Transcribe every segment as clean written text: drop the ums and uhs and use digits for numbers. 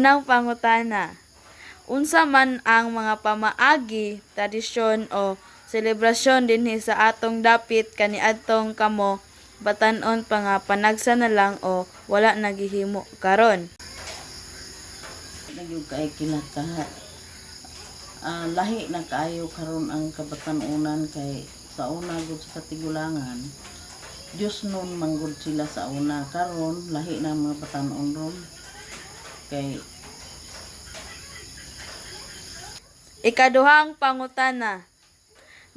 Unang pangutana. Unsa man ang mga pamaagi, tradisyon o selebrasyon dinhi sa atong dapit kaniadtong kamo batan-on pa nga panagsa na lang o wala nagihimo karon? Nagyug kay kinakaha. Lahi na kaayo karon ang kabatan-unan kay sa una gud sa katigulangan. Diyos nun manggod sila sa una karon lahi na mga batan-on ron kay Ikaduhang pangutana.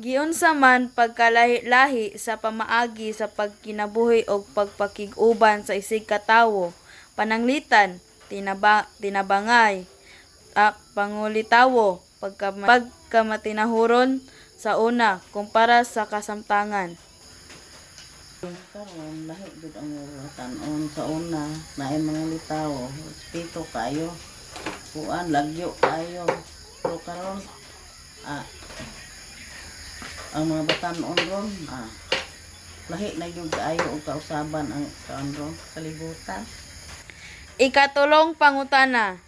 Giunsa man pagkalahi-lahi sa pamaagi sa pagkinabuhi o pagpakig-uban sa isig ka tawo, pananglitan, tinabangay, pangulitawo, pagkamatinahuron sa una kumpara sa kasamtangan. karon lahi gud ang mga batan-on sa una naay mga litaw, respeto kayo. Kuan lagyo kayo. Pero karon ang mga batan-on ron lahi na gyud kaayo og kausaban ang kaon ron kalibutan. Ikatulong pangutana.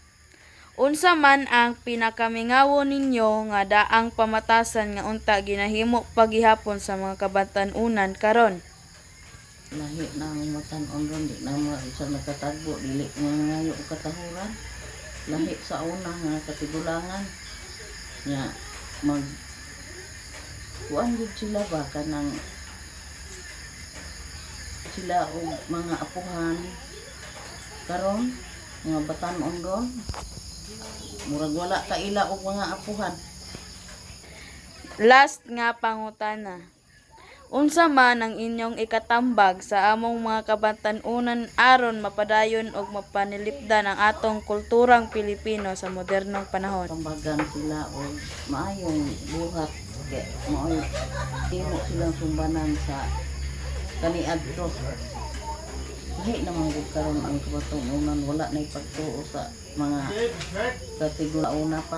Unsa man ang pinakamingawon ninyo nga daang pamatasan nga unta ginahimo paghihapon sa mga kabatan-unan karon? Lahi na ang batan-on ron di na mo isa nakatagbo dili nga ngayo og katahuran. Lahi sa una nga katigulangan nya mag kuan gud sila ba kanang sila og mga apuhan karon mga batan-on ron murag wala ka ila og mga apuhan. Last nga pangutana. Unsa man ang inyong ikatambag sa among mga kabatan-unan aron mapadayon og mapanilipdan ang atong kulturang Pilipino sa modernong panahon? Tambagan sila og maayong buhat kay mao himo silang sumbanan sa kaniadto. Lahi naman gud karon ang kabatan-unan wala na ipagtuo sa mga katigulauna pa.